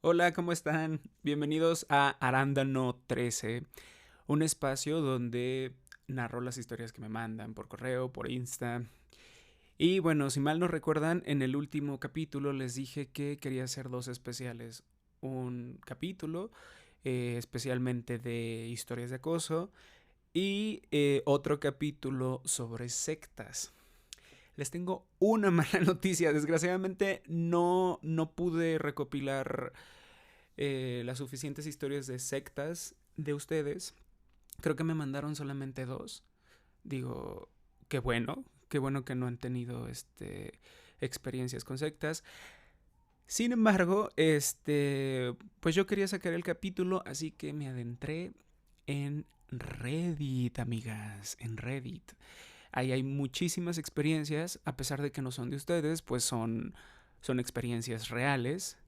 Hola, ¿cómo están? Bienvenidos a Arándano 13, un espacio donde narro las historias que me mandan por correo, por Insta. Y bueno, si mal no recuerdan, en el último capítulo les dije que quería hacer dos especiales. Un capítulo especialmente de historias de acoso y otro capítulo sobre sectas. Les tengo una mala noticia. Desgraciadamente no pude recopilar las suficientes historias de sectas de ustedes. Creo que me mandaron solamente dos. Digo, qué bueno que no han tenido experiencias con sectas. Sin embargo, pues yo quería sacar el capítulo, así que me adentré en Reddit, amigas, en Reddit. Ahí hay muchísimas experiencias, a pesar de que no son de ustedes, pues son experiencias reales.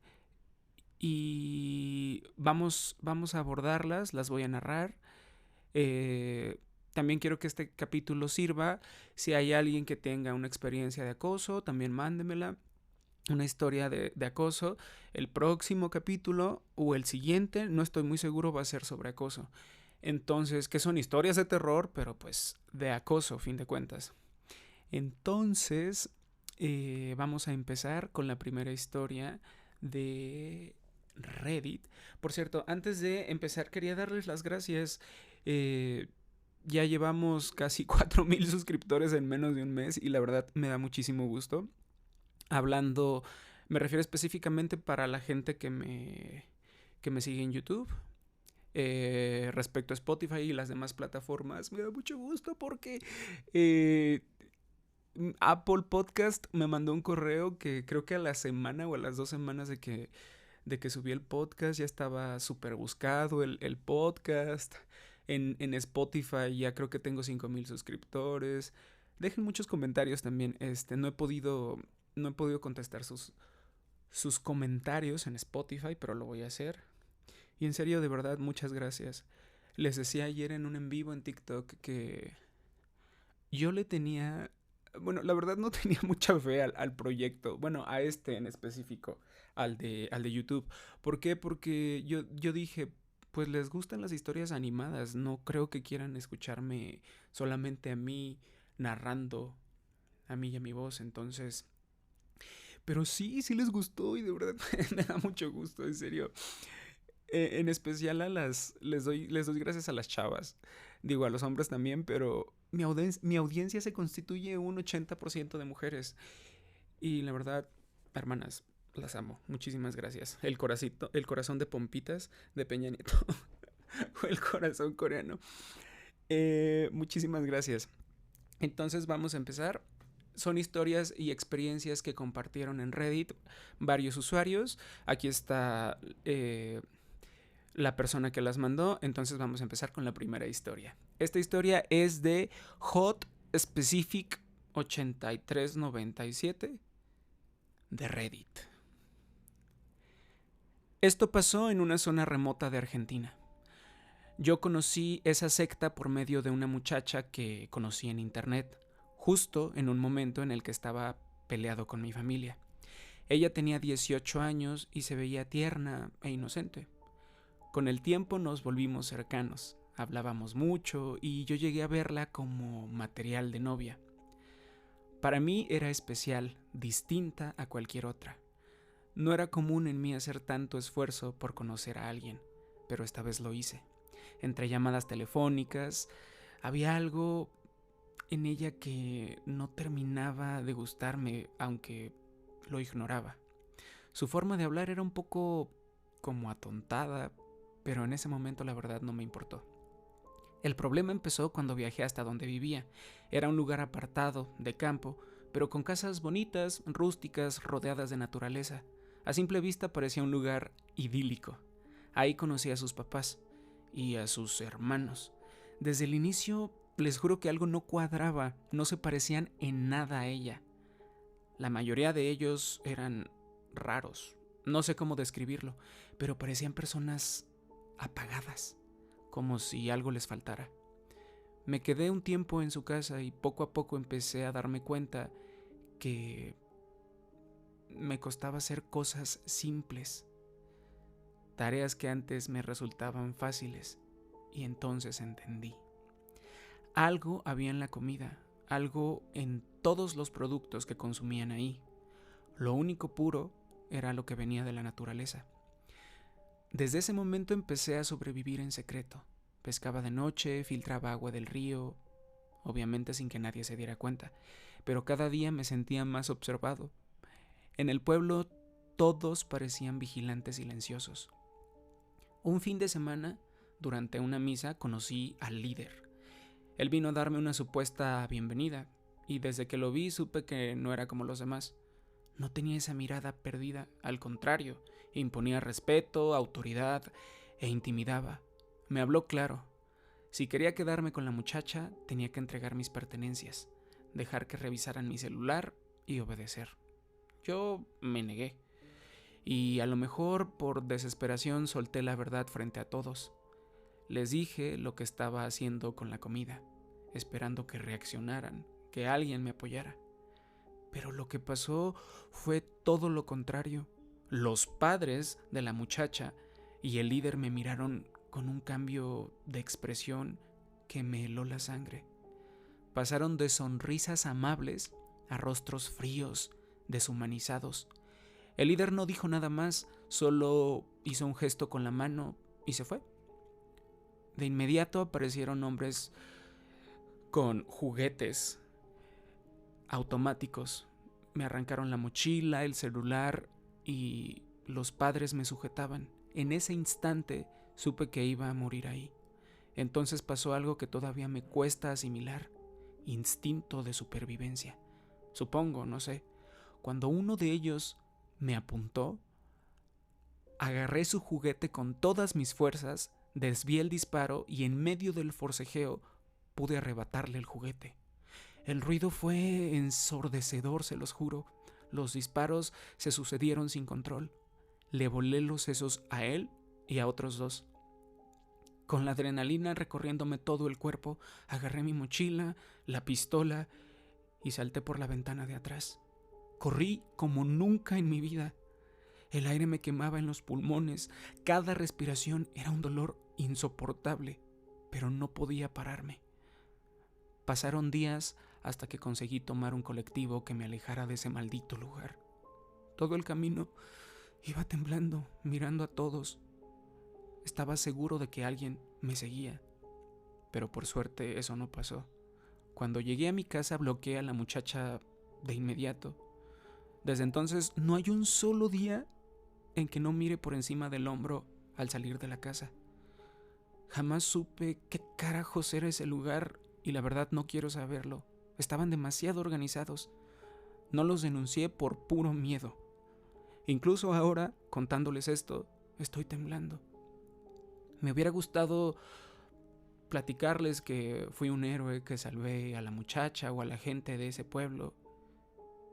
Y vamos a abordarlas, las voy a narrar. También quiero que este capítulo sirva. Si hay alguien que tenga una experiencia de acoso, también mándemela. Una historia de acoso. El próximo capítulo o el siguiente, no estoy muy seguro, va a ser sobre acoso. Entonces, que son historias de terror, pero pues de acoso, a fin de cuentas. Entonces, vamos a empezar con la primera historia de Reddit. Por cierto, antes de empezar, quería darles las gracias. Eh, ya llevamos casi 4,000 suscriptores en menos de un mes y la verdad me da muchísimo gusto. Hablando, me refiero específicamente para la gente que me sigue en YouTube. Respecto a Spotify y las demás plataformas, me da mucho gusto porque eh, Apple Podcast me mandó un correo que creo que a la semana o a las 2 semanas de que subí el podcast ya estaba súper buscado el podcast. En Spotify ya creo que tengo 5,000 suscriptores. Dejen muchos comentarios también. No he podido contestar sus comentarios en Spotify, pero lo voy a hacer. Y en serio, de verdad, muchas gracias. Les decía ayer en un en vivo en TikTok que yo le tenía, bueno, la verdad no tenía mucha fe al proyecto, bueno, a este en específico, al de YouTube. ¿Por qué? Porque yo dije, pues les gustan las historias animadas, no creo que quieran escucharme solamente a mí narrando, a mí y a mi voz, entonces... Pero sí les gustó y de verdad me da mucho gusto, en serio. En especial les doy gracias a las chavas. Digo, a los hombres también, pero mi audiencia se constituye un 80% de mujeres. Y la verdad, hermanas, las amo. Muchísimas gracias. El corazón de pompitas de Peña Nieto. O el corazón coreano. Muchísimas gracias. Entonces vamos a empezar. Son historias y experiencias que compartieron en Reddit varios usuarios. Aquí está la persona que las mandó. Entonces vamos a empezar con la primera historia. Esta historia es de Hot Specific 8397 de Reddit. Esto pasó en una zona remota de Argentina. Yo conocí esa secta por medio de una muchacha que conocí en internet, justo en un momento en el que estaba peleado con mi familia. Ella tenía 18 años y se veía tierna e inocente. Con el tiempo nos volvimos cercanos, hablábamos mucho y yo llegué a verla como material de novia. Para mí era especial, distinta a cualquier otra. No era común en mí hacer tanto esfuerzo por conocer a alguien, pero esta vez lo hice. Entre llamadas telefónicas, había algo en ella que no terminaba de gustarme, aunque lo ignoraba. Su forma de hablar era un poco como atontada, pero en ese momento la verdad no me importó. El problema empezó cuando viajé hasta donde vivía. Era un lugar apartado, de campo, pero con casas bonitas, rústicas, rodeadas de naturaleza. A simple vista parecía un lugar idílico. Ahí conocí a sus papás y a sus hermanos. Desde el inicio les juro que algo no cuadraba, no se parecían en nada a ella. La mayoría de ellos eran raros, no sé cómo describirlo, pero parecían personas apagadas, como si algo les faltara. Me quedé un tiempo en su casa y poco a poco empecé a darme cuenta que me costaba hacer cosas simples. tareas que antes me resultaban fáciles, y entonces entendí. Algo había en la comida, algo en todos los productos que consumían ahí. Lo único puro era lo que venía de la naturaleza. Desde ese momento empecé a sobrevivir en secreto. Pescaba de noche, filtraba agua del río, obviamente sin que nadie se diera cuenta, pero cada día me sentía más observado. En el pueblo todos parecían vigilantes silenciosos. Un fin de semana, durante una misa, conocí al líder. Él vino a darme una supuesta bienvenida, y desde que lo vi supe que no era como los demás. No tenía esa mirada perdida, al contrario, imponía respeto, autoridad e intimidaba. Me habló claro. Si quería quedarme con la muchacha, tenía que entregar mis pertenencias, dejar que revisaran mi celular y obedecer. Yo me negué, y a lo mejor por desesperación solté la verdad frente a todos. Les dije lo que estaba haciendo con la comida, esperando que reaccionaran, que alguien me apoyara. Pero lo que pasó fue todo lo contrario. Los padres de la muchacha y el líder me miraron con un cambio de expresión que me heló la sangre. Pasaron de sonrisas amables a rostros fríos, deshumanizados. El líder no dijo nada más, solo hizo un gesto con la mano y se fue. De inmediato aparecieron hombres con juguetes automáticos. Me arrancaron la mochila, el celular y los padres me sujetaban. En ese instante supe que iba a morir ahí. Entonces pasó algo que todavía me cuesta asimilar. Instinto de supervivencia. Supongo, no sé. Cuando uno de ellos me apuntó, agarré su juguete con todas mis fuerzas, desvié el disparo y en medio del forcejeo pude arrebatarle el juguete. El ruido fue ensordecedor, se los juro. Los disparos se sucedieron sin control. Le volé los sesos a él y a otros dos. Con la adrenalina recorriéndome todo el cuerpo, agarré mi mochila, la pistola y salté por la ventana de atrás. Corrí como nunca en mi vida. El aire me quemaba en los pulmones. Cada respiración era un dolor insoportable, pero no podía pararme. Pasaron días hasta que conseguí tomar un colectivo que me alejara de ese maldito lugar. Todo el camino iba temblando, mirando a todos. Estaba seguro de que alguien me seguía, pero por suerte eso no pasó. Cuando llegué a mi casa bloqueé a la muchacha de inmediato. Desde entonces no hay un solo día en que no mire por encima del hombro al salir de la casa. Jamás supe qué carajos era ese lugar y la verdad no quiero saberlo. Estaban demasiado organizados. No los denuncié por puro miedo. Incluso ahora, contándoles esto, estoy temblando. Me hubiera gustado platicarles que fui un héroe, que salvé a la muchacha o a la gente de ese pueblo.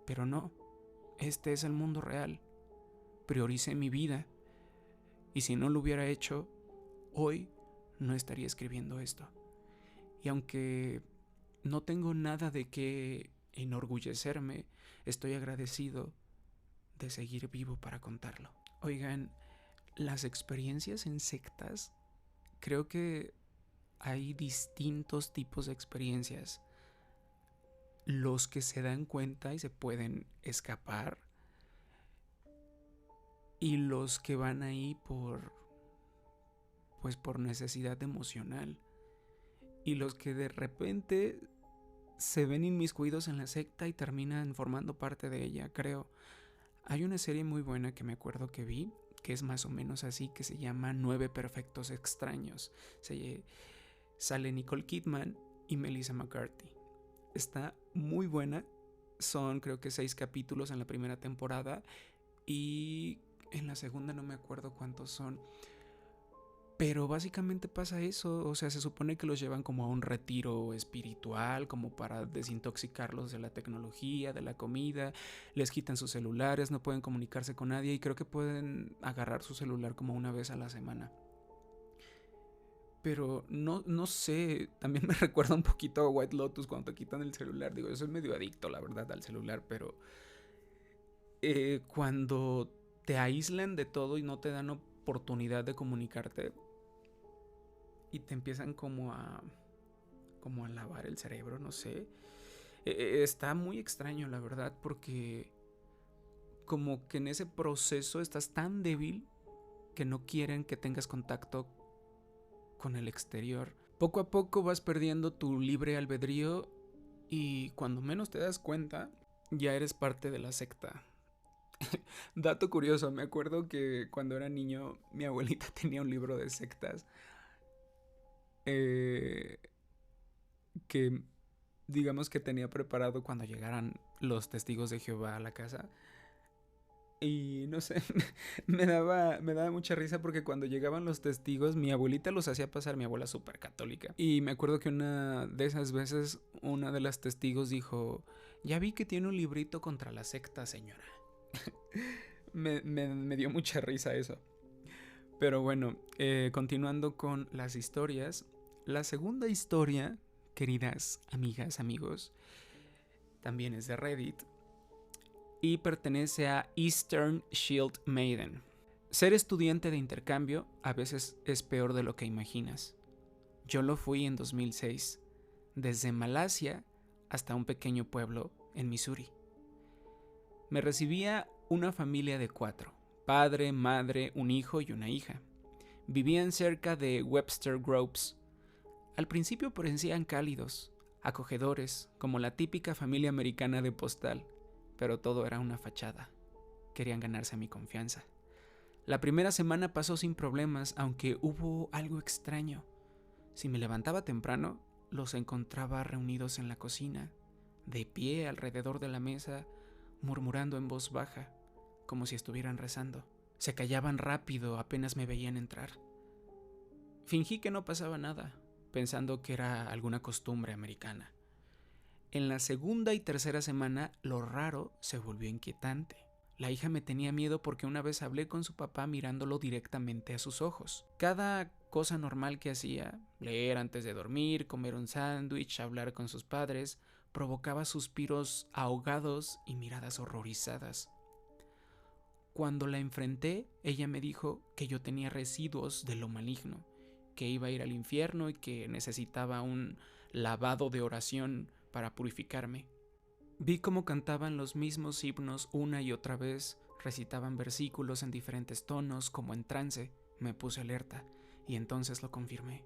Pero no, este es el mundo real. Prioricé mi vida. Y si no lo hubiera hecho, hoy no estaría escribiendo esto. Y aunque no tengo nada de qué enorgullecerme, estoy agradecido de seguir vivo para contarlo. Oigan, las experiencias en sectas, creo que hay distintos tipos de experiencias. Los que se dan cuenta y se pueden escapar, y los que van ahí por necesidad emocional, y los que de repente se ven inmiscuidos en la secta y terminan formando parte de ella, creo. Hay una serie muy buena que me acuerdo que vi, que es más o menos así, que se llama 9 Perfectos Extraños. Sale Nicole Kidman y Melissa McCarthy. Está muy buena. Son creo que 6 capítulos en la primera temporada y en la segunda no me acuerdo cuántos son. Pero básicamente pasa eso, o sea, se supone que los llevan como a un retiro espiritual, como para desintoxicarlos de la tecnología, de la comida, les quitan sus celulares, no pueden comunicarse con nadie y creo que pueden agarrar su celular como una vez a la semana. Pero no sé, también me recuerda un poquito a White Lotus cuando te quitan el celular. Digo, yo soy medio adicto, la verdad, al celular, pero cuando te aíslan de todo y no te dan oportunidad de comunicarte y te empiezan como a lavar el cerebro, no sé. Está muy extraño, la verdad, porque como que en ese proceso estás tan débil que no quieren que tengas contacto con el exterior. Poco a poco vas perdiendo tu libre albedrío y cuando menos te das cuenta, ya eres parte de la secta. Dato curioso, me acuerdo que cuando era niño mi abuelita tenía un libro de sectas que digamos que tenía preparado cuando llegaran los testigos de Jehová a la casa. Y no sé, me daba mucha risa porque cuando llegaban los testigos, mi abuelita los hacía pasar, mi abuela súper católica. Y me acuerdo que una de esas veces, una de las testigos dijo, ya vi que tiene un librito contra la secta, señora. me dio mucha risa eso. Pero bueno, continuando con las historias, la segunda historia, queridas amigas, amigos, también es de Reddit y pertenece a Eastern Shield Maiden. Ser estudiante de intercambio a veces es peor de lo que imaginas. Yo lo fui en 2006, desde Malasia hasta un pequeño pueblo en Missouri. Me recibía una familia de 4, padre, madre, un hijo y una hija. Vivían cerca de Webster Groves. Al principio parecían cálidos, acogedores, como la típica familia americana de postal, pero todo era una fachada. Querían ganarse mi confianza. La primera semana pasó sin problemas, aunque hubo algo extraño. Si me levantaba temprano, los encontraba reunidos en la cocina, de pie alrededor de la mesa, murmurando en voz baja, como si estuvieran rezando. Se callaban rápido apenas me veían entrar. Fingí que no pasaba nada, pensando que era alguna costumbre americana. En la segunda y tercera semana, lo raro se volvió inquietante. La hija me tenía miedo porque una vez hablé con su papá mirándolo directamente a sus ojos. Cada cosa normal que hacía, leer antes de dormir, comer un sándwich, hablar con sus padres, provocaba suspiros ahogados y miradas horrorizadas. Cuando la enfrenté, ella me dijo que yo tenía residuos de lo maligno, que iba a ir al infierno y que necesitaba un lavado de oración para purificarme. Vi cómo cantaban los mismos himnos una y otra vez, recitaban versículos en diferentes tonos, como en trance. Me puse alerta y entonces lo confirmé.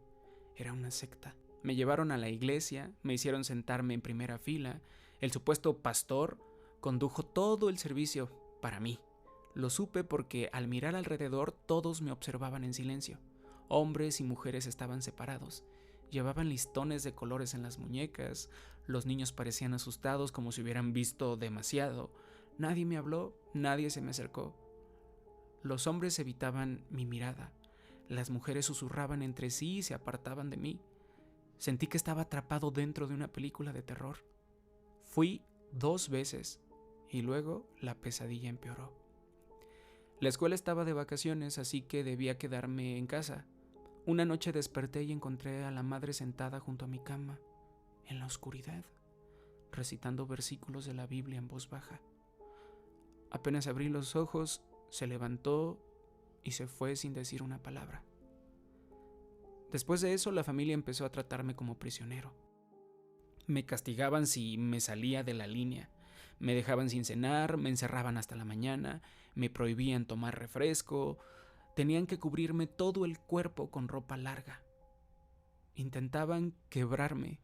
Era una secta. Me llevaron a la iglesia, me hicieron sentarme en primera fila. El supuesto pastor condujo todo el servicio para mí. Lo supe porque al mirar alrededor todos me observaban en silencio. Hombres y mujeres estaban separados. Llevaban listones de colores en las muñecas. Los niños parecían asustados como si hubieran visto demasiado. Nadie me habló, nadie se me acercó. Los hombres evitaban mi mirada. Las mujeres susurraban entre sí y se apartaban de mí. Sentí que estaba atrapado dentro de una película de terror. Fui 2 veces y luego la pesadilla empeoró. La escuela estaba de vacaciones, así que debía quedarme en casa. Una noche desperté y encontré a la madre sentada junto a mi cama, en la oscuridad, recitando versículos de la Biblia en voz baja. Apenas abrí los ojos, se levantó y se fue sin decir una palabra. Después de eso, la familia empezó a tratarme como prisionero. Me castigaban si me salía de la línea. Me dejaban sin cenar, me encerraban hasta la mañana, me prohibían tomar refresco, tenían que cubrirme todo el cuerpo con ropa larga. Intentaban quebrarme,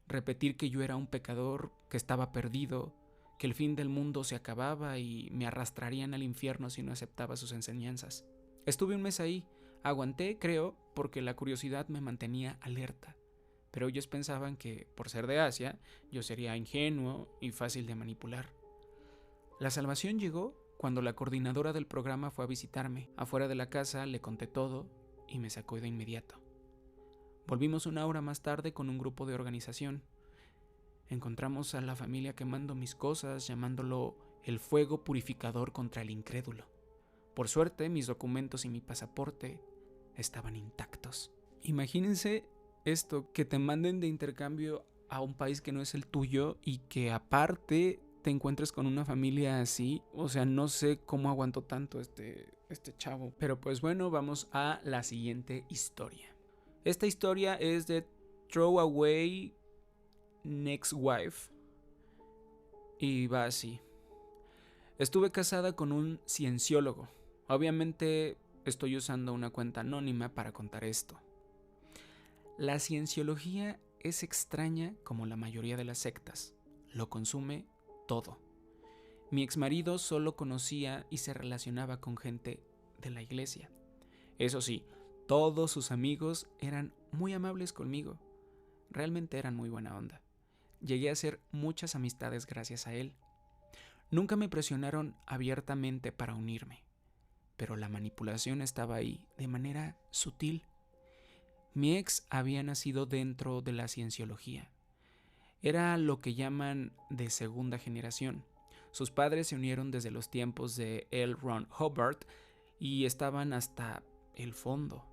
repetir que yo era un pecador, que estaba perdido, que el fin del mundo se acababa y me arrastrarían al infierno si no aceptaba sus enseñanzas. Estuve un mes ahí, aguanté, creo, porque la curiosidad me mantenía alerta. Pero ellos pensaban que, por ser de Asia, yo sería ingenuo y fácil de manipular. La salvación llegó cuando la coordinadora del programa fue a visitarme. Afuera de la casa le conté todo y me sacó de inmediato. Volvimos 1 hora más tarde con un grupo de organización. Encontramos a la familia quemando mis cosas, llamándolo el fuego purificador contra el incrédulo. Por suerte, mis documentos y mi pasaporte estaban intactos. Imagínense esto, que te manden de intercambio a un país que no es el tuyo y que aparte te encuentres con una familia así. O sea, no sé cómo aguantó tanto este chavo. Pero pues bueno, vamos a la siguiente historia. Esta historia es de Throwaway Next Wife y va así. Estuve casada con un cienciólogo. Obviamente estoy usando una cuenta anónima para contar esto. La cienciología es extraña como la mayoría de las sectas. Lo consume todo. Mi exmarido solo conocía y se relacionaba con gente de la iglesia. Eso sí, todos sus amigos eran muy amables conmigo. Realmente eran muy buena onda. Llegué a hacer muchas amistades gracias a él. Nunca me presionaron abiertamente para unirme, pero la manipulación estaba ahí de manera sutil. Mi ex había nacido dentro de la cienciología. Era lo que llaman de segunda generación. Sus padres se unieron desde los tiempos de L. Ron Hubbard y estaban hasta el fondo.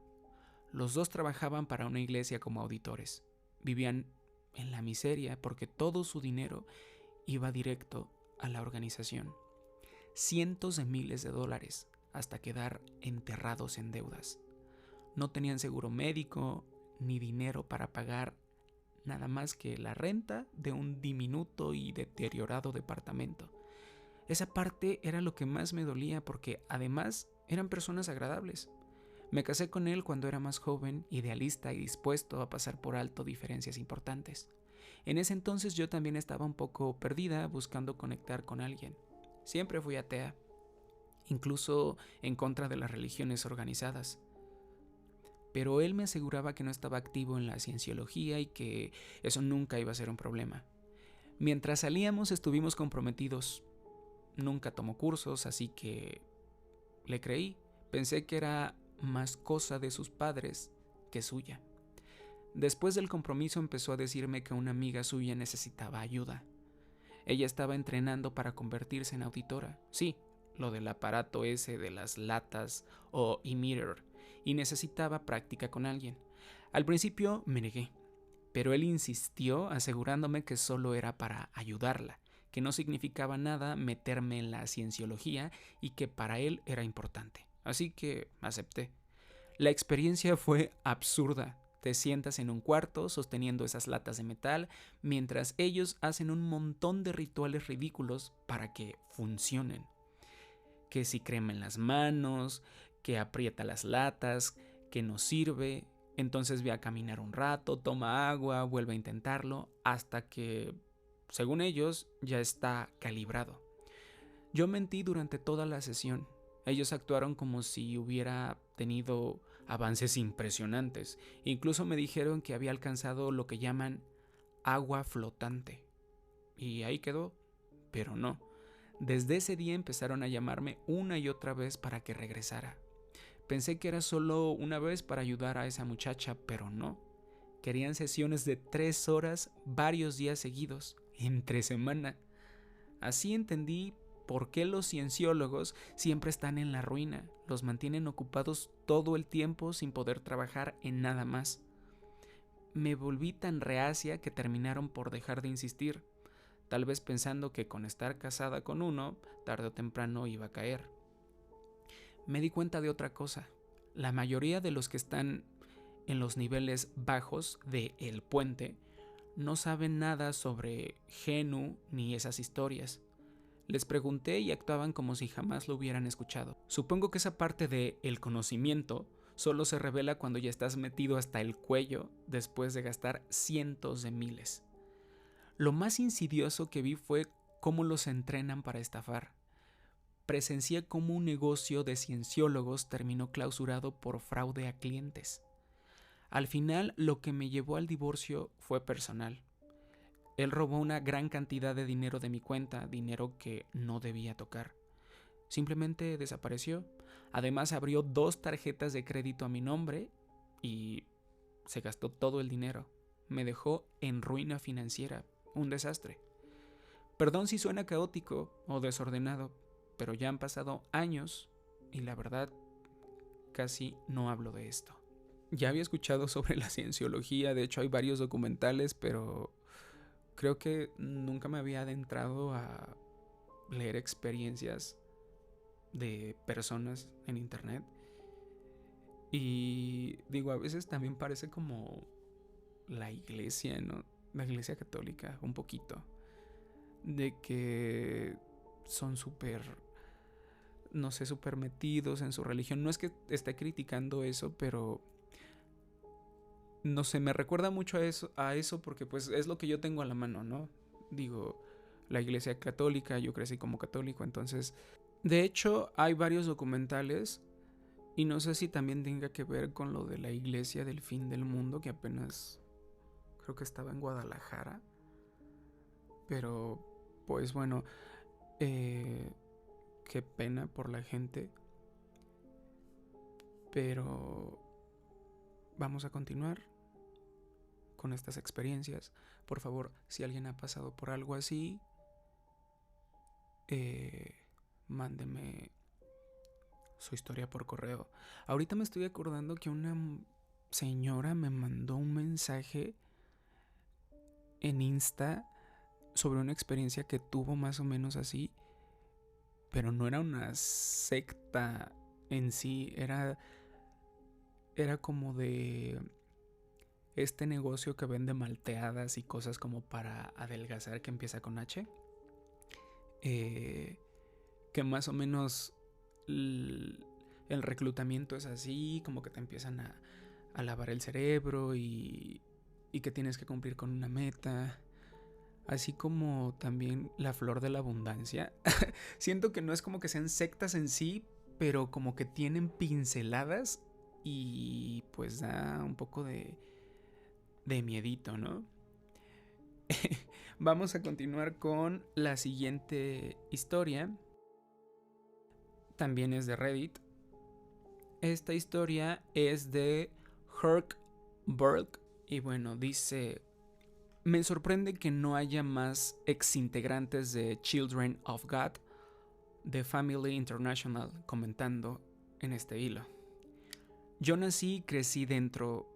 Los dos trabajaban para una iglesia como auditores. Vivían en la miseria porque todo su dinero iba directo a la organización. Cientos de miles de dólares hasta quedar enterrados en deudas. No tenían seguro médico ni dinero para pagar nada más que la renta de un diminuto y deteriorado departamento. Esa parte era lo que más me dolía porque además eran personas agradables. Me casé con él cuando era más joven, idealista y dispuesto a pasar por alto diferencias importantes. En ese entonces yo también estaba un poco perdida buscando conectar con alguien. Siempre fui atea, incluso en contra de las religiones organizadas. Pero él me aseguraba que no estaba activo en la cienciología y que eso nunca iba a ser un problema. Mientras salíamos estuvimos comprometidos. Nunca tomó cursos, así que le creí. Pensé que era más cosa de sus padres que suya. Después del compromiso empezó a decirme que una amiga suya necesitaba ayuda. Ella estaba entrenando para convertirse en auditora. Sí, lo del aparato ese de las latas o e-meter, y necesitaba práctica con alguien. Al principio me negué, pero él insistió asegurándome que solo era para ayudarla, que no significaba nada meterme en la cienciología y que para él era importante. Así que acepté. La experiencia fue absurda. Te sientas en un cuarto sosteniendo esas latas de metal mientras ellos hacen un montón de rituales ridículos para que funcionen. Que si crema en las manos, que aprieta las latas, que no sirve, entonces ve a caminar un rato, toma agua, vuelve a intentarlo, hasta que, según ellos, ya está calibrado. Yo mentí durante toda la sesión. Ellos actuaron como si hubiera tenido avances impresionantes. Incluso me dijeron que había alcanzado lo que llaman agua flotante. Y ahí quedó, pero no. Desde ese día empezaron a llamarme una y otra vez para que regresara. Pensé que era solo una vez para ayudar a esa muchacha, pero no. Querían sesiones de 3 horas varios días seguidos, entre semana. Así entendí por qué los cienciólogos siempre están en la ruina. Los mantienen ocupados todo el tiempo sin poder trabajar en nada más. Me volví tan reacia que terminaron por dejar de insistir, tal vez pensando que con estar casada con uno, tarde o temprano iba a caer. Me di cuenta de otra cosa. La mayoría de los que están en los niveles bajos de El Puente no saben nada sobre Genu ni esas historias. Les pregunté y actuaban como si jamás lo hubieran escuchado. Supongo que esa parte de el conocimiento solo se revela cuando ya estás metido hasta el cuello después de gastar cientos de miles. Lo más insidioso que vi fue cómo los entrenan para estafar. Presencié cómo un negocio de cienciólogos terminó clausurado por fraude a clientes. Al final, lo que me llevó al divorcio fue personal. Él robó una gran cantidad de dinero de mi cuenta, dinero que no debía tocar. Simplemente desapareció. Además, abrió 2 tarjetas de crédito a mi nombre y se gastó todo el dinero. Me dejó en ruina financiera, un desastre. Perdón si suena caótico o desordenado, pero ya han pasado años y la verdad casi no hablo de esto. Ya había escuchado sobre la cienciología, de hecho hay varios documentales, pero creo que nunca me había adentrado a leer experiencias de personas en internet. Y digo, a veces también parece como la iglesia, ¿no? La iglesia católica, un poquito. De que son súper, no sé, súper metidos en su religión. No es que esté criticando eso, pero no sé, me recuerda mucho a eso porque pues es lo que yo tengo a la mano, ¿no? Digo, la iglesia católica, yo crecí como católico, entonces... De hecho, hay varios documentales y no sé si también tenga que ver con lo de la iglesia del fin del mundo, que apenas creo que estaba en Guadalajara. Pero, pues bueno, qué pena por la gente. Pero vamos a continuar con estas experiencias. Por favor, si alguien ha pasado por algo así, mándeme su historia por correo. Ahorita me estoy acordando que una señora me mandó un mensaje en Insta sobre una experiencia que tuvo más o menos así, pero no era una secta en sí, era como de este negocio que vende malteadas y cosas como para adelgazar, que empieza con H, que más o menos el reclutamiento es así, como que te empiezan a lavar el cerebro y que tienes que cumplir con una meta, así como también la flor de la abundancia. Siento que no es como que sean sectas en sí, pero como que tienen pinceladas y pues da un poco de miedito, ¿no? Vamos a continuar con la siguiente historia. También es de Reddit. Esta historia es de Herc Burke. Y bueno, dice: me sorprende que no haya más exintegrantes de Children of God, de Family International, comentando en este hilo. Yo nací y crecí dentro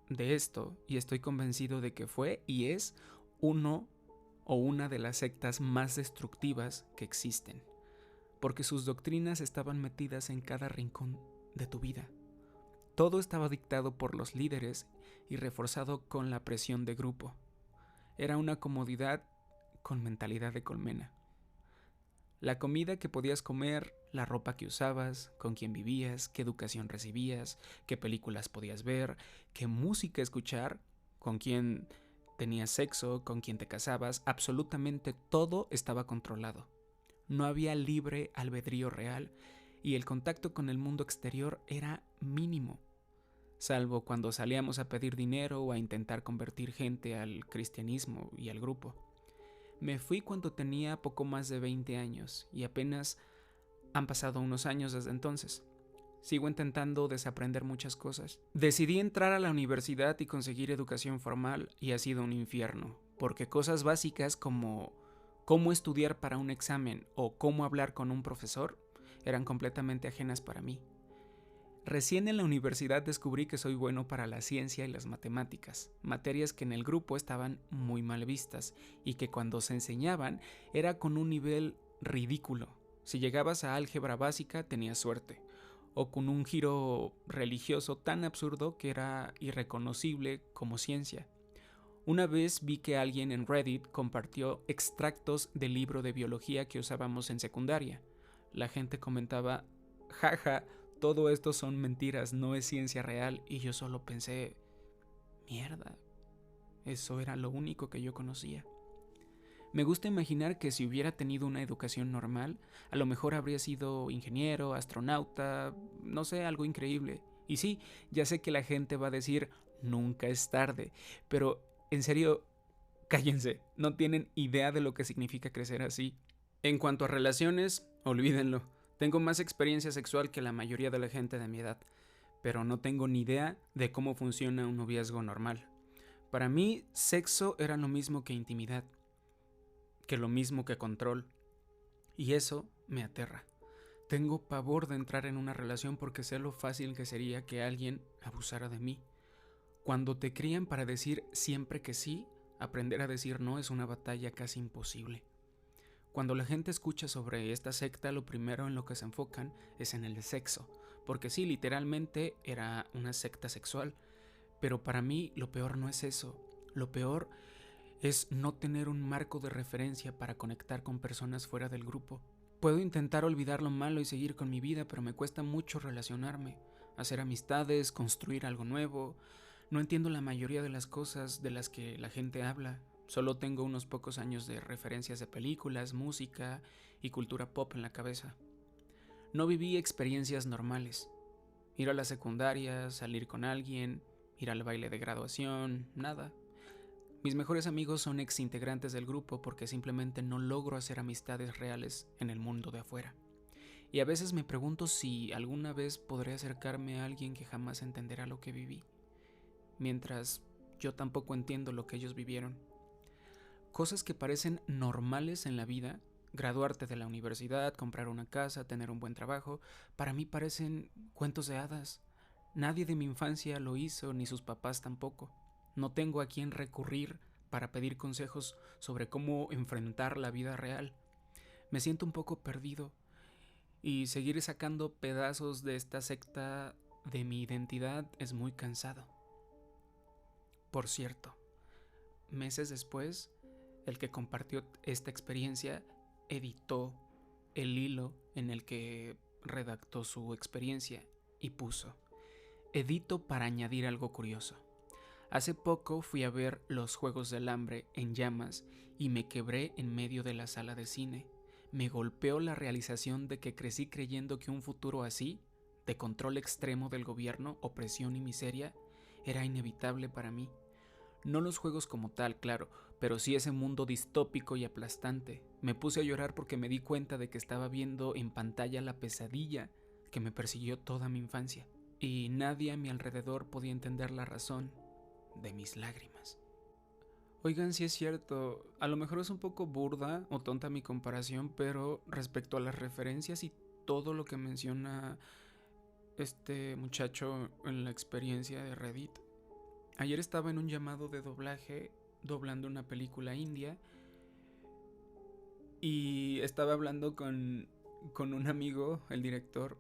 de esto y estoy convencido de que fue y es uno o una de las sectas más destructivas que existen, porque sus doctrinas estaban metidas en cada rincón de tu vida. Todo estaba dictado por los líderes y reforzado con la presión de grupo. Era una comodidad con mentalidad de colmena. La comida que podías comer, la ropa que usabas, con quién vivías, qué educación recibías, qué películas podías ver, qué música escuchar, con quién tenías sexo, con quién te casabas, absolutamente todo estaba controlado. No había libre albedrío real y el contacto con el mundo exterior era mínimo, salvo cuando salíamos a pedir dinero o a intentar convertir gente al cristianismo y al grupo. Me fui cuando tenía poco más de 20 años y apenas han pasado unos años desde entonces. Sigo intentando desaprender muchas cosas. Decidí entrar a la universidad y conseguir educación formal y ha sido un infierno, porque cosas básicas como cómo estudiar para un examen o cómo hablar con un profesor eran completamente ajenas para mí. Recién en la universidad descubrí que soy bueno para la ciencia y las matemáticas, materias que en el grupo estaban muy mal vistas y que cuando se enseñaban era con un nivel ridículo. Si llegabas a álgebra básica tenías suerte, o con un giro religioso tan absurdo que era irreconocible como ciencia. Una vez vi que alguien en Reddit compartió extractos del libro de biología que usábamos en secundaria. La gente comentaba: jaja, todo esto son mentiras, no es ciencia real, y yo solo pensé: mierda, eso era lo único que yo conocía. Me gusta imaginar que si hubiera tenido una educación normal, a lo mejor habría sido ingeniero, astronauta, no sé, algo increíble. Y sí, ya sé que la gente va a decir: nunca es tarde, pero en serio, cállense, no tienen idea de lo que significa crecer así. En cuanto a relaciones, olvídenlo. Tengo más experiencia sexual que la mayoría de la gente de mi edad, pero no tengo ni idea de cómo funciona un noviazgo normal. Para mí, sexo era lo mismo que intimidad, que lo mismo que control, y eso me aterra. Tengo pavor de entrar en una relación porque sé lo fácil que sería que alguien abusara de mí. Cuando te crían para decir siempre que sí, aprender a decir no es una batalla casi imposible. Cuando la gente escucha sobre esta secta, lo primero en lo que se enfocan es en el sexo, porque sí, literalmente era una secta sexual, pero para mí lo peor no es eso, lo peor es no tener un marco de referencia para conectar con personas fuera del grupo. Puedo intentar olvidar lo malo y seguir con mi vida, pero me cuesta mucho relacionarme, hacer amistades, construir algo nuevo. No entiendo la mayoría de las cosas de las que la gente habla. Solo tengo unos pocos años de referencias de películas, música y cultura pop en la cabeza. No viví experiencias normales. Ir a la secundaria, salir con alguien, ir al baile de graduación, nada. Mis mejores amigos son exintegrantes del grupo porque simplemente no logro hacer amistades reales en el mundo de afuera. Y a veces me pregunto si alguna vez podré acercarme a alguien que jamás entenderá lo que viví, mientras yo tampoco entiendo lo que ellos vivieron. Cosas que parecen normales en la vida, graduarte de la universidad, comprar una casa, tener un buen trabajo, para mí parecen cuentos de hadas. Nadie de mi infancia lo hizo, ni sus papás tampoco. No tengo a quién recurrir para pedir consejos sobre cómo enfrentar la vida real. Me siento un poco perdido y seguir sacando pedazos de esta secta de mi identidad es muy cansado. Por cierto, meses después, el que compartió esta experiencia editó el hilo en el que redactó su experiencia y puso: edito para añadir algo curioso. Hace poco fui a ver Los Juegos del Hambre en llamas y me quebré en medio de la sala de cine. Me golpeó la realización de que crecí creyendo que un futuro así, de control extremo del gobierno, opresión y miseria, era inevitable para mí. No los juegos como tal, claro, pero sí ese mundo distópico y aplastante. Me puse a llorar porque me di cuenta de que estaba viendo en pantalla la pesadilla que me persiguió toda mi infancia. Y nadie a mi alrededor podía entender la razón de mis lágrimas. Oigan, sí es cierto, a lo mejor es un poco burda o tonta mi comparación, pero respecto a las referencias y todo lo que menciona este muchacho en la experiencia de Reddit, ayer estaba en un llamado de doblaje doblando una película india y estaba hablando con un amigo, el director,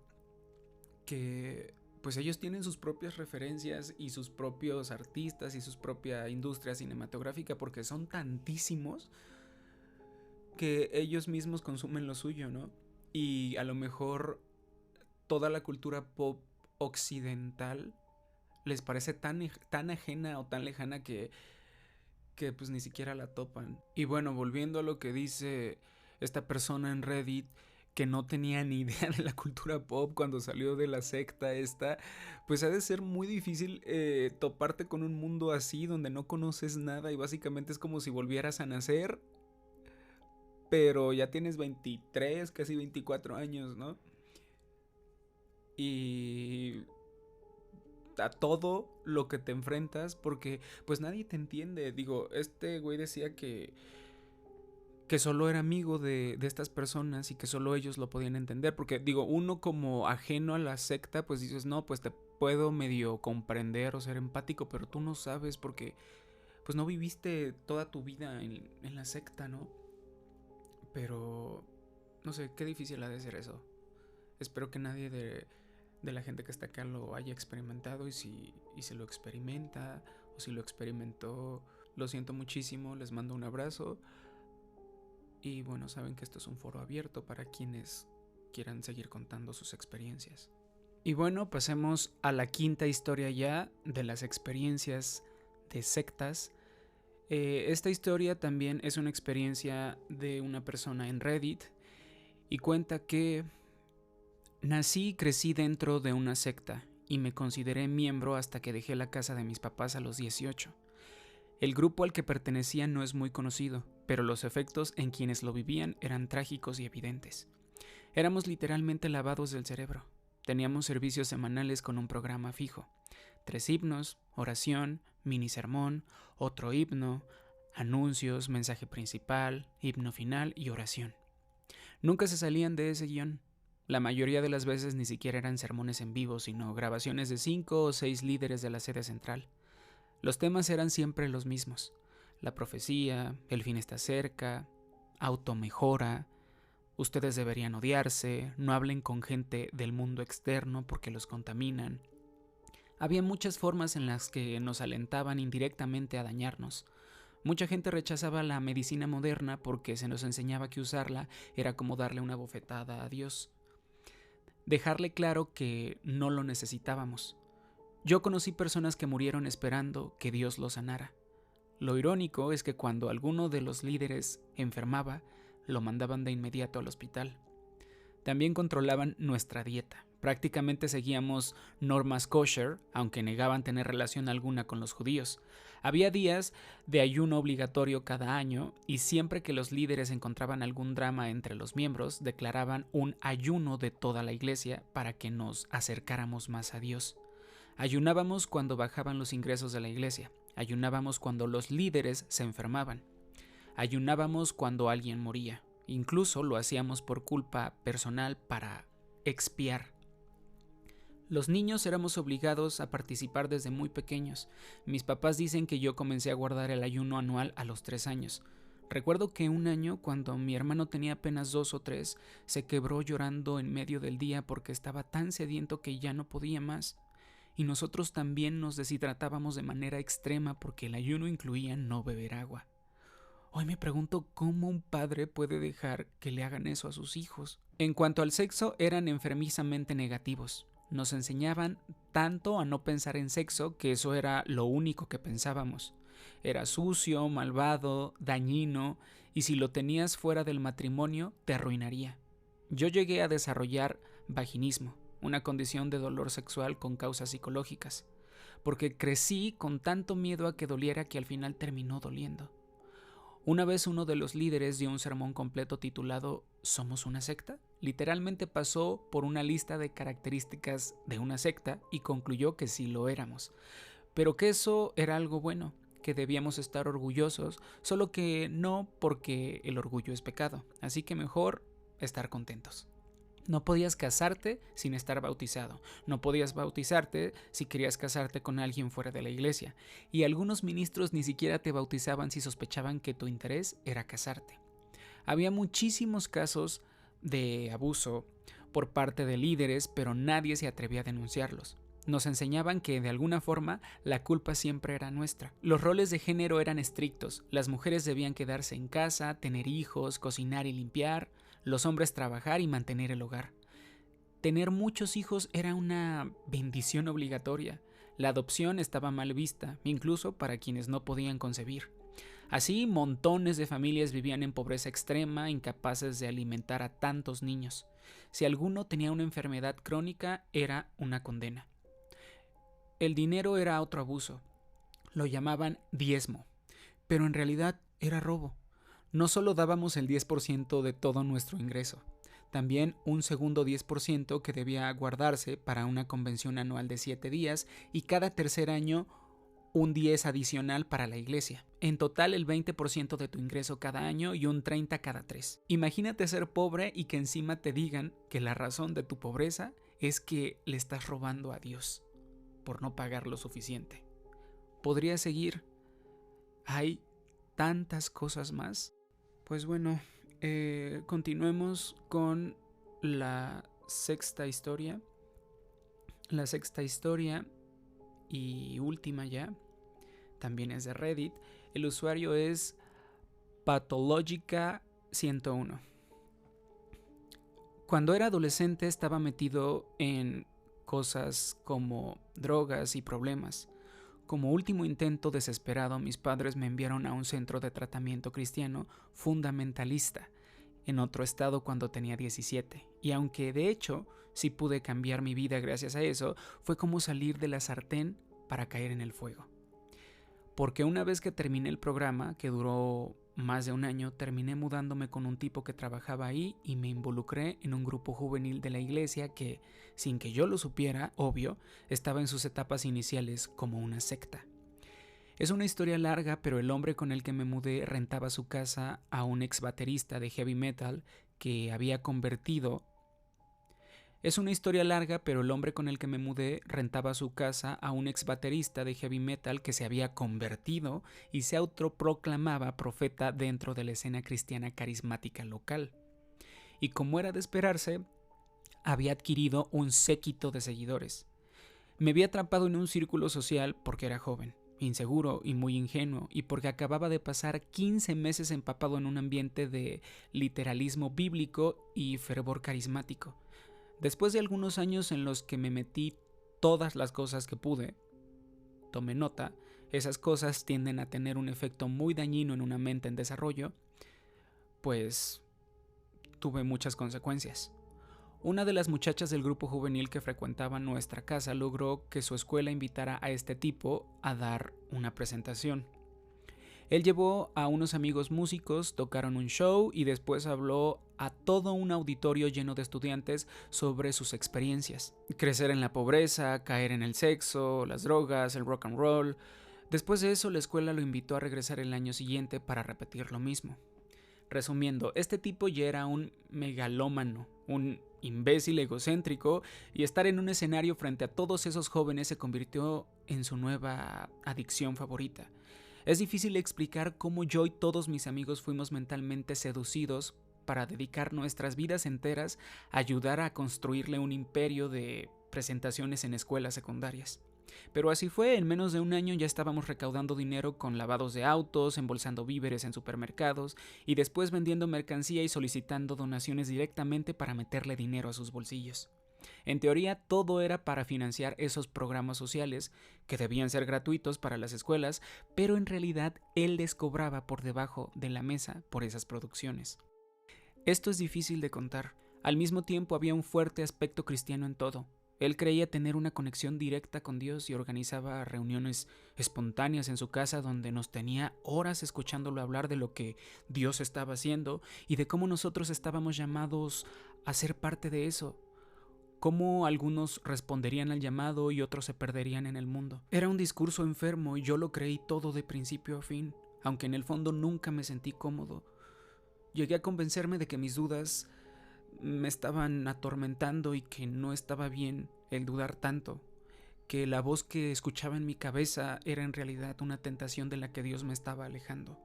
que pues ellos tienen sus propias referencias y sus propios artistas y su propia industria cinematográfica porque son tantísimos que ellos mismos consumen lo suyo, ¿no? Y a lo mejor toda la cultura pop occidental les parece tan ajena o tan lejana que pues ni siquiera la topan. Y bueno, volviendo a lo que dice esta persona en Reddit, que no tenía ni idea de la cultura pop cuando salió de la secta esta, pues ha de ser muy difícil toparte con un mundo así donde no conoces nada y básicamente es como si volvieras a nacer, pero ya tienes 23, casi 24 años, ¿no? Y a todo lo que te enfrentas porque pues nadie te entiende. Digo, este güey decía que solo era amigo de estas personas y que solo ellos lo podían entender, porque digo, uno como ajeno a la secta pues dices, no, pues te puedo medio comprender o ser empático, pero tú no sabes porque pues no viviste toda tu vida en la secta, ¿no? Pero no sé, qué difícil ha de ser eso. Espero que nadie de la gente que está acá lo haya experimentado y si lo experimenta o si lo experimentó, lo siento muchísimo, les mando un abrazo. Y bueno, saben que esto es un foro abierto para quienes quieran seguir contando sus experiencias. Y bueno, pasemos a la quinta historia ya de las experiencias de sectas. Esta historia también es una experiencia de una persona en Reddit y cuenta que nací y crecí dentro de una secta y me consideré miembro hasta que dejé la casa de mis papás a los 18. El grupo al que pertenecía no es muy conocido, pero los efectos en quienes lo vivían eran trágicos y evidentes. Éramos literalmente lavados del cerebro. Teníamos servicios semanales con un programa fijo. 3 himnos, oración, mini sermón, otro himno, anuncios, mensaje principal, himno final y oración. Nunca se salían de ese guión. La mayoría de las veces ni siquiera eran sermones en vivo, sino grabaciones de 5 o 6 líderes de la sede central. Los temas eran siempre los mismos: la profecía, el fin está cerca, automejora, ustedes deberían odiarse, no hablen con gente del mundo externo porque los contaminan. Había muchas formas en las que nos alentaban indirectamente a dañarnos. Mucha gente rechazaba la medicina moderna porque se nos enseñaba que usarla era como darle una bofetada a Dios. Dejarle claro que no lo necesitábamos. Yo conocí personas que murieron esperando que Dios los sanara. Lo irónico es que cuando alguno de los líderes enfermaba, lo mandaban de inmediato al hospital. También controlaban nuestra dieta. Prácticamente seguíamos normas kosher, aunque negaban tener relación alguna con los judíos. Había días de ayuno obligatorio cada año y siempre que los líderes encontraban algún drama entre los miembros, declaraban un ayuno de toda la iglesia para que nos acercáramos más a Dios. Ayunábamos cuando bajaban los ingresos de la iglesia. Ayunábamos cuando los líderes se enfermaban. Ayunábamos cuando alguien moría. Incluso lo hacíamos por culpa personal para expiar. Los niños éramos obligados a participar desde muy pequeños. Mis papás dicen que yo comencé a guardar el ayuno anual a los 3 años. Recuerdo que un año, cuando mi hermano tenía apenas 2 o 3, se quebró llorando en medio del día porque estaba tan sediento que ya no podía más. Y nosotros también nos deshidratábamos de manera extrema porque el ayuno incluía no beber agua. Hoy me pregunto cómo un padre puede dejar que le hagan eso a sus hijos. En cuanto al sexo, eran enfermizamente negativos. Nos enseñaban tanto a no pensar en sexo que eso era lo único que pensábamos. Era sucio, malvado, dañino, y si lo tenías fuera del matrimonio, te arruinaría. Yo llegué a desarrollar vaginismo, una condición de dolor sexual con causas psicológicas, porque crecí con tanto miedo a que doliera que al final terminó doliendo. Una vez uno de los líderes dio un sermón completo titulado ¿Somos una secta? Literalmente pasó por una lista de características de una secta y concluyó que sí lo éramos, pero que eso era algo bueno, que debíamos estar orgullosos, solo que no porque el orgullo es pecado, así que mejor estar contentos. No podías casarte sin estar bautizado. No podías bautizarte si querías casarte con alguien fuera de la iglesia. Y algunos ministros ni siquiera te bautizaban si sospechaban que tu interés era casarte. Había muchísimos casos de abuso por parte de líderes, pero nadie se atrevía a denunciarlos. Nos enseñaban que de alguna forma la culpa siempre era nuestra. Los roles de género eran estrictos. Las mujeres debían quedarse en casa, tener hijos, cocinar y limpiar. Los hombres trabajar y mantener el hogar. Tener muchos hijos era una bendición obligatoria. La adopción estaba mal vista, incluso para quienes no podían concebir. Así, montones de familias vivían en pobreza extrema, incapaces de alimentar a tantos niños. Si alguno tenía una enfermedad crónica, era una condena. El dinero era otro abuso. Lo llamaban diezmo, pero en realidad era robo. No solo dábamos el 10% de todo nuestro ingreso, también un segundo 10% que debía guardarse para una convención anual de 7 días y cada tercer año un 10 adicional para la iglesia. En total el 20% de tu ingreso cada año y un 30% cada 3. Imagínate ser pobre y que encima te digan que la razón de tu pobreza es que le estás robando a Dios por no pagar lo suficiente. Podría seguir. Hay tantas cosas más. Pues bueno, continuemos con la sexta historia. La sexta historia y última ya, también es de Reddit. El usuario es Pathologica101. Cuando era adolescente estaba metido en cosas como drogas y problemas. Como último intento desesperado, mis padres me enviaron a un centro de tratamiento cristiano fundamentalista en otro estado cuando tenía 17. Y aunque de hecho sí pude cambiar mi vida gracias a eso, fue como salir de la sartén para caer en el fuego. Porque una vez que terminé el programa, que duró más de un año, terminé mudándome con un tipo que trabajaba ahí y me involucré en un grupo juvenil de la iglesia que, sin que yo lo supiera, obvio, estaba en sus etapas iniciales como una secta. Es una historia larga, pero el hombre con el que me mudé rentaba su casa a un ex baterista de heavy metal que había convertido Es una historia larga, pero el hombre con el que me mudé rentaba su casa a un ex baterista de heavy metal que se había convertido y se autoproclamaba profeta dentro de la escena cristiana carismática local. Y como era de esperarse, había adquirido un séquito de seguidores. Me había atrapado en un círculo social porque era joven, inseguro y muy ingenuo, y porque acababa de pasar 15 meses empapado en un ambiente de literalismo bíblico y fervor carismático. Después de algunos años en los que me metí todas las cosas que pude, tomé nota, esas cosas tienden a tener un efecto muy dañino en una mente en desarrollo, pues tuve muchas consecuencias. Una de las muchachas del grupo juvenil que frecuentaba nuestra casa logró que su escuela invitara a este tipo a dar una presentación. Él llevó a unos amigos músicos, tocaron un show y después habló a todo un auditorio lleno de estudiantes sobre sus experiencias. Crecer en la pobreza, caer en el sexo, las drogas, el rock and roll. Después de eso, la escuela lo invitó a regresar el año siguiente para repetir lo mismo. Resumiendo, este tipo ya era un megalómano, un imbécil egocéntrico, y estar en un escenario frente a todos esos jóvenes se convirtió en su nueva adicción favorita. Es difícil explicar cómo yo y todos mis amigos fuimos mentalmente seducidos para dedicar nuestras vidas enteras a ayudar a construirle un imperio de presentaciones en escuelas secundarias. Pero así fue, en menos de un año ya estábamos recaudando dinero con lavados de autos, embolsando víveres en supermercados y después vendiendo mercancía y solicitando donaciones directamente para meterle dinero a sus bolsillos. En teoría, todo era para financiar esos programas sociales que debían ser gratuitos para las escuelas, pero en realidad él les cobraba por debajo de la mesa por esas producciones. Esto es difícil de contar. Al mismo tiempo había un fuerte aspecto cristiano en todo. Él creía tener una conexión directa con Dios y organizaba reuniones espontáneas en su casa donde nos tenía horas escuchándolo hablar de lo que Dios estaba haciendo y de cómo nosotros estábamos llamados a ser parte de eso. Cómo algunos responderían al llamado y otros se perderían en el mundo. Era un discurso enfermo y yo lo creí todo de principio a fin, aunque en el fondo nunca me sentí cómodo. Llegué a convencerme de que mis dudas me estaban atormentando y que no estaba bien el dudar tanto, que la voz que escuchaba en mi cabeza era en realidad una tentación de la que Dios me estaba alejando.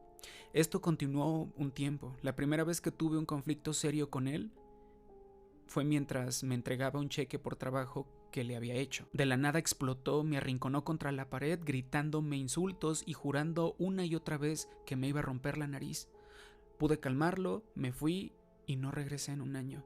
Esto continuó un tiempo. La primera vez que tuve un conflicto serio con él fue mientras me entregaba un cheque por trabajo que le había hecho. De la nada explotó, me arrinconó contra la pared, gritándome insultos y jurando una y otra vez que me iba a romper la nariz. Pude calmarlo, me fui y no regresé en un año.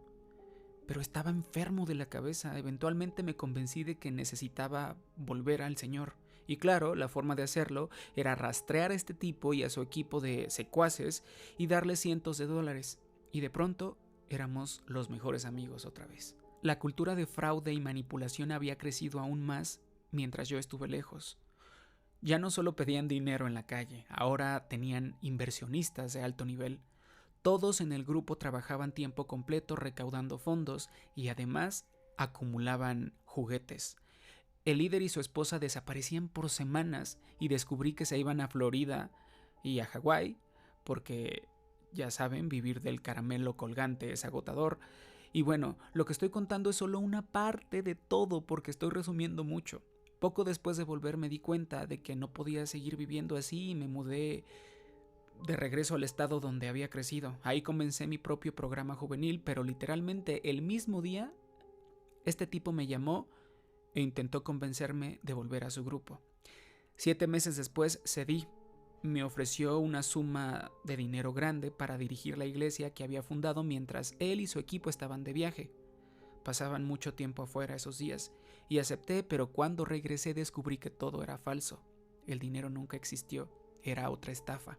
Pero estaba enfermo de la cabeza. Eventualmente me convencí de que necesitaba volver al Señor. Y claro, la forma de hacerlo era rastrear a este tipo y a su equipo de secuaces y darle cientos de dólares. Y de pronto éramos los mejores amigos otra vez. La cultura de fraude y manipulación había crecido aún más mientras yo estuve lejos. Ya no solo pedían dinero en la calle, ahora tenían inversionistas de alto nivel. Todos en el grupo trabajaban tiempo completo recaudando fondos y además acumulaban juguetes. El líder y su esposa desaparecían por semanas y descubrí que se iban a Florida y a Hawái porque, ya saben, vivir del caramelo colgante es agotador. Y bueno, lo que estoy contando es solo una parte de todo porque estoy resumiendo mucho. Poco después de volver me di cuenta de que no podía seguir viviendo así y me mudé de regreso al estado donde había crecido. Ahí comencé mi propio programa juvenil, pero literalmente el mismo día este tipo me llamó e intentó convencerme de volver a su grupo. 7 meses después cedí. Me ofreció una suma de dinero grande para dirigir la iglesia que había fundado mientras él y su equipo estaban de viaje. Pasaban mucho tiempo afuera esos días y acepté, pero cuando regresé descubrí que todo era falso. El dinero nunca existió, era otra estafa.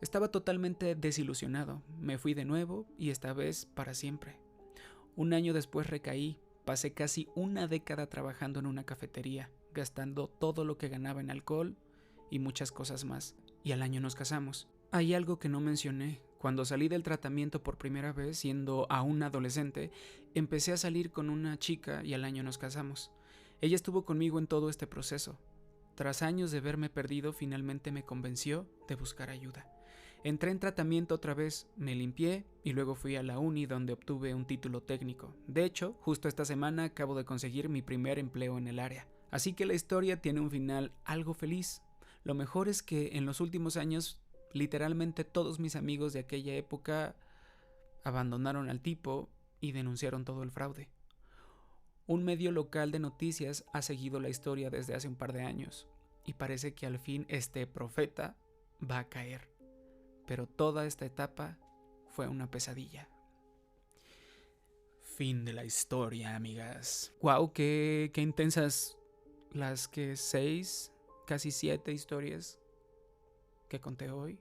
Estaba totalmente desilusionado. Me fui de nuevo y esta vez para siempre. Un año después recaí. Pasé casi una década trabajando en una cafetería, gastando todo lo que ganaba en alcohol y muchas cosas más. Y al año nos casamos. Hay algo que no mencioné. Cuando salí del tratamiento por primera vez, siendo aún adolescente, empecé a salir con una chica y al año nos casamos. Ella estuvo conmigo en todo este proceso. Tras años de verme perdido, finalmente me convenció de buscar ayuda. Entré en tratamiento otra vez, me limpié y luego fui a la uni donde obtuve un título técnico. De hecho, justo esta semana acabo de conseguir mi primer empleo en el área. Así que la historia tiene un final algo feliz. Lo mejor es que en los últimos años, literalmente todos mis amigos de aquella época abandonaron al tipo y denunciaron todo el fraude. Un medio local de noticias ha seguido la historia desde hace un par de años y parece que al fin este profeta va a caer. Pero toda esta etapa fue una pesadilla. Fin de la historia, amigas. Wow, qué intensas las que 6, casi 7 historias que conté hoy.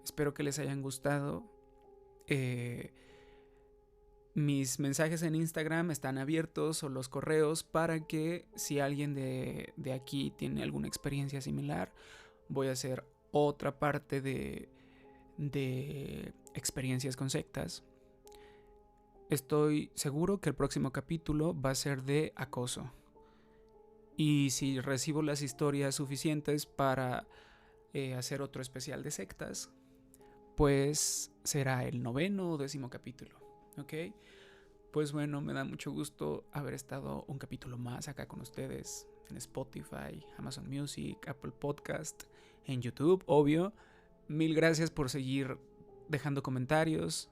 Espero que les hayan gustado. Mis mensajes en Instagram están abiertos, o los correos, para que si alguien de aquí tiene alguna experiencia similar, voy a hacer otra parte de experiencias con sectas. Estoy seguro que el próximo capítulo va a ser de acoso. Y si recibo las historias suficientes para hacer otro especial de sectas, pues será el 9º o 10º capítulo. ¿Ok? Pues bueno, me da mucho gusto haber estado un capítulo más acá con ustedes en Spotify, Amazon Music, Apple Podcast, en YouTube, obvio. Mil gracias por seguir dejando comentarios,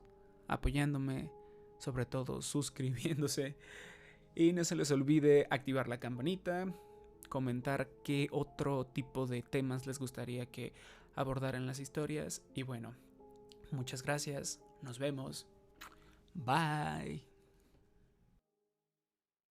apoyándome, sobre todo suscribiéndose. Y no se les olvide activar la campanita, comentar qué otro tipo de temas les gustaría que abordara en las historias. Y bueno, muchas gracias, nos vemos, bye.